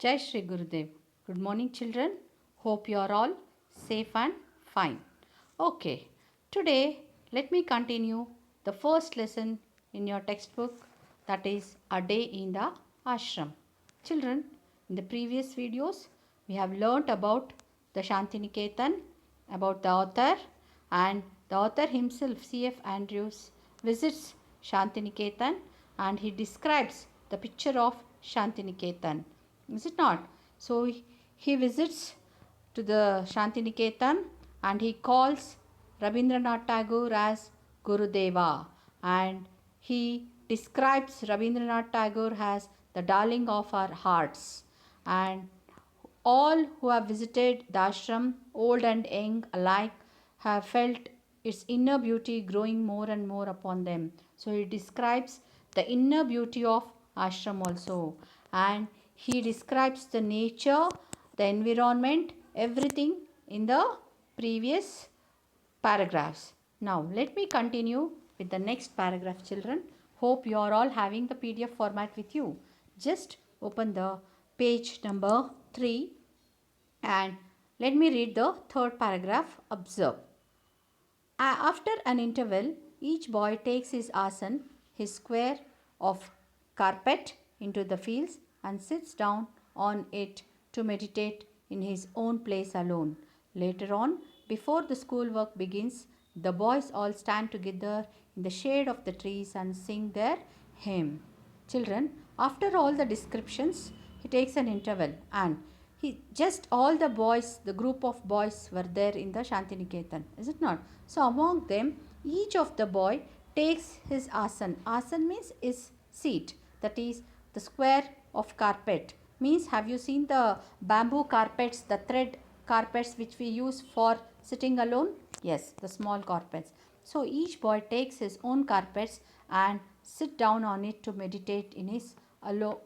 Jai Shri Gurudev. Good morning, children. Hope you are all safe and fine. Okay, today let me continue the first lesson in your textbook, that is A Day in the Ashram. Children, in the previous videos, we have learnt about the Shantiniketan, about the author, and the author himself, C.F. Andrews, visits Shantiniketan and he describes the picture of Shantiniketan. Is it not? So he visits to the Shantiniketan and he calls Rabindranath Tagore as Gurudeva, and he describes Rabindranath Tagore as the darling of our hearts. And all who have visited the ashram, old and young alike, have felt its inner beauty growing more and more upon them. So he describes the inner beauty of ashram also, and he describes the nature, the environment, everything in the previous paragraphs. Now let me continue with the next paragraph, children. Hope you are all having the PDF format with you. Just open the page number 3 and let me read the third paragraph. Observe. After an interval, each boy takes his asan, his square of carpet, into the fields and sits down on it to meditate in his own place alone. Later on, before the schoolwork begins, the boys all stand together in the shade of the trees and sing their hymn. Children, after all the descriptions, he takes an interval and just all the boys, the group of boys were there in the Shantiniketan, is it not? So among them, each of the boy takes his asan. Asan means his seat, that is the square of carpet. Means, have you seen the bamboo carpets, the thread carpets which we use for sitting alone? Yes, the small carpets. So each boy takes his own carpets and sit down on it to meditate in his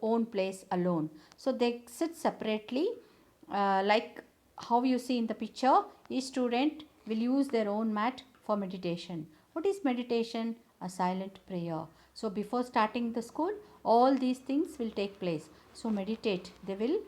own place alone. So they sit separately, like how you see in the picture. Each student will use their own mat for meditation. What is meditation? A silent prayer. So before starting the school, all these things will take place. So meditate. They will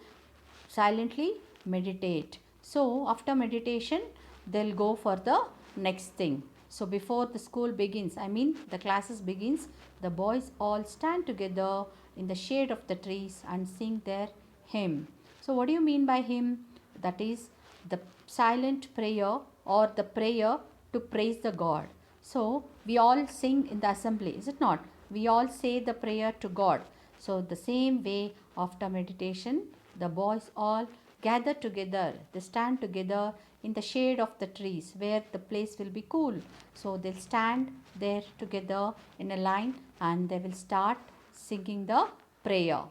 silently meditate. So after meditation, they'll go for the next thing. So before the school begins, I mean the classes begins, the boys all stand together in the shade of the trees and sing their hymn. So what do you mean by hymn? That is the silent prayer or the prayer to praise the God. So we all sing in the assembly, is it not? We all say the prayer to God. So the same way, after meditation, the boys all gather together. They stand together in the shade of the trees where the place will be cool. So they'll stand there together in a line and they will start singing the prayer.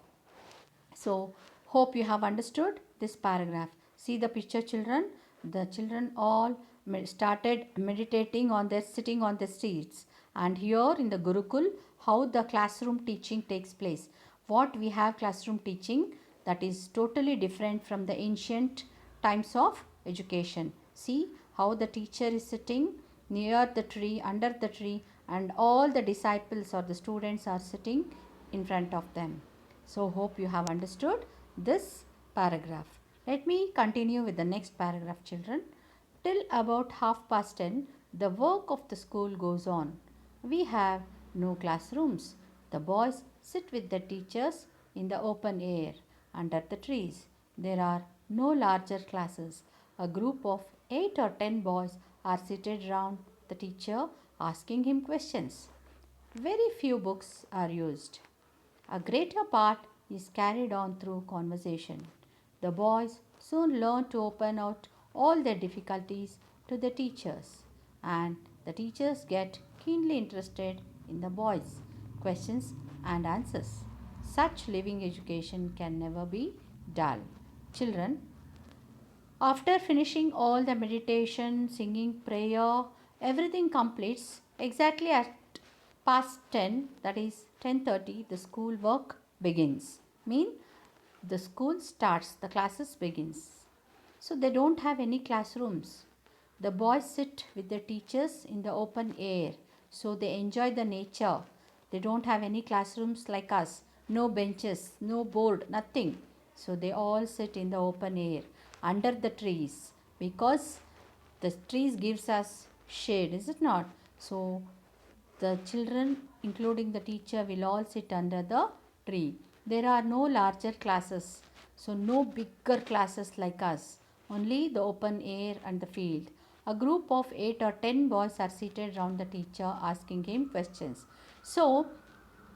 So hope you have understood this paragraph. See the picture, children. The children all started meditating on their sitting on the seats. And here in the Gurukul, how the classroom teaching takes place. What we have classroom teaching, that is totally different from the ancient times of education. See how the teacher is sitting near the tree, under the tree, and all the disciples or the students are sitting in front of them. So hope you have understood this paragraph. Let me continue with the next paragraph, children. Till about 10:30, the work of the school goes on. We have no classrooms. The boys sit with the teachers in the open air under the trees. There are no larger classes. A group of 8 or 10 boys are seated round the teacher asking him questions. Very few books are used. A greater part is carried on through conversation. The boys soon learn to open out all their difficulties to the teachers, and the teachers get keenly interested in the boys' questions and answers. Such living education can never be dull. Children, after finishing all the meditation, singing, prayer, everything completes exactly at past 10, that is 10:30, the school work begins. Mean the school starts, the classes begins. So they don't have any classrooms. The boys sit with the teachers in the open air. So they enjoy the nature. They don't have any classrooms like us. No benches, no board, nothing. So they all sit in the open air under the trees, because the trees gives us shade, is it not? So the children, including the teacher, will all sit under the tree. There are no larger classes, so no bigger classes like us, only the open air and the field. A group of 8 or 10 boys are seated around the teacher asking him questions. So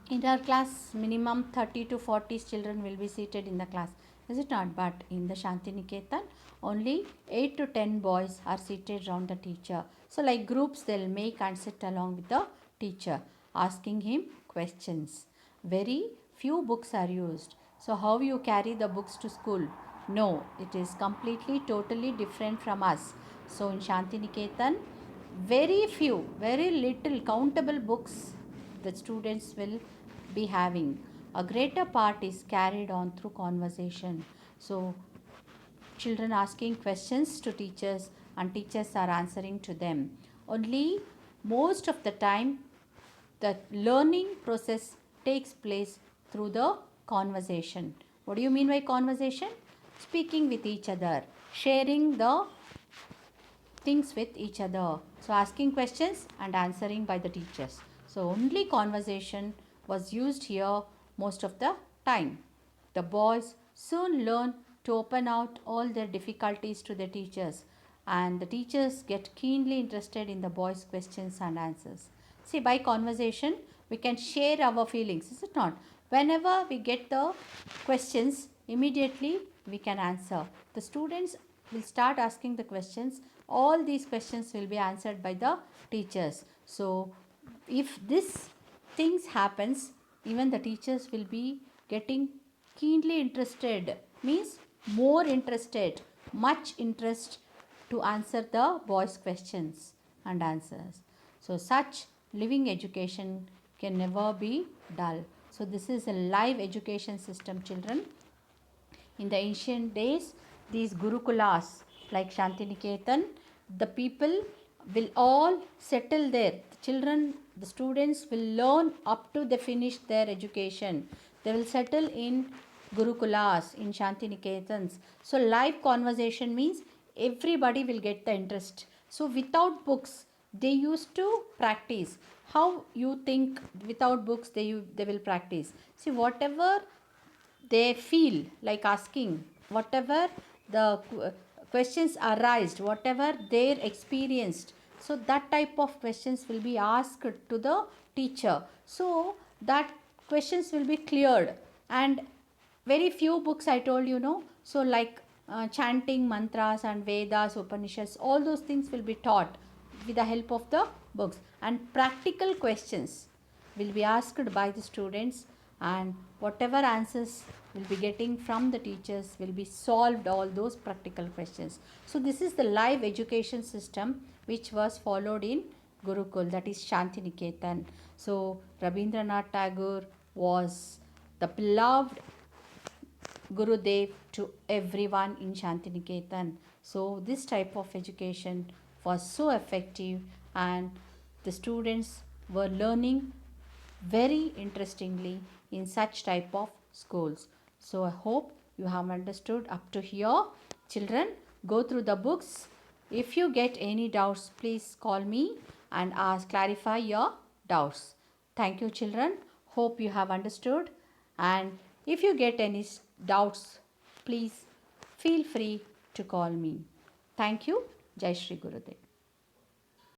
in our class, minimum 30 to 40 children will be seated in the class, is it not? But in the Shantiniketan, only 8 to 10 boys are seated around the teacher. So like groups, they'll make and sit along with the teacher asking him questions. Very few books are used. So how you carry the books to school? No, it is completely totally different from us. So in Shantiniketan, very few, very little countable books the students will be having. A greater part is carried on through conversation. So children asking questions to teachers and teachers are answering to them. Only most of the time the learning process takes place through the conversation. What do you mean by conversation? Speaking with each other, sharing the things with each other. So asking questions and answering by the teachers. So only conversation was used here most of the time. The boys soon learn to open out all their difficulties to the teachers, and the teachers get keenly interested in the boys' questions and answers. See, by conversation we can share our feelings, is it not? Whenever we get the questions, immediately we can answer. The students will start asking the questions. All these questions will be answered by the teachers. So if this things happens, even the teachers will be getting keenly interested, means more interested, much interest to answer the boys' questions and answers. So such living education can never be dull. So this is a live education system, children. In the ancient days, these Gurukulas like Shantiniketan, the people will all settle there. The children, the students will learn up to they finish their education. They will settle in Gurukulas, in Shantiniketans. So live conversation means everybody will get the interest. So without books, they used to practice. How you think without books they will practice? See, whatever they feel like asking, whatever the questions arised, whatever they experienced, so that type of questions will be asked to the teacher, so that questions will be cleared. And very few books I told you, know, so like chanting mantras and Vedas, Upanishads, all those things will be taught with the help of the books, and practical questions will be asked by the students, and whatever answers will be getting from the teachers will be solved all those practical questions. So this is the live education system which was followed in Gurukul, that is Shantiniketan. So Rabindranath Tagore was the beloved Gurudev to everyone in Shantiniketan. So this type of education was so effective, and the students were learning very interestingly in such type of schools. So I hope you have understood up to here. Children, go through the books. If you get any doubts, please call me and ask, clarify your doubts. Thank you, children. Hope you have understood. And if you get any doubts, please feel free to call me. Thank you. Jai Shri Gurudev.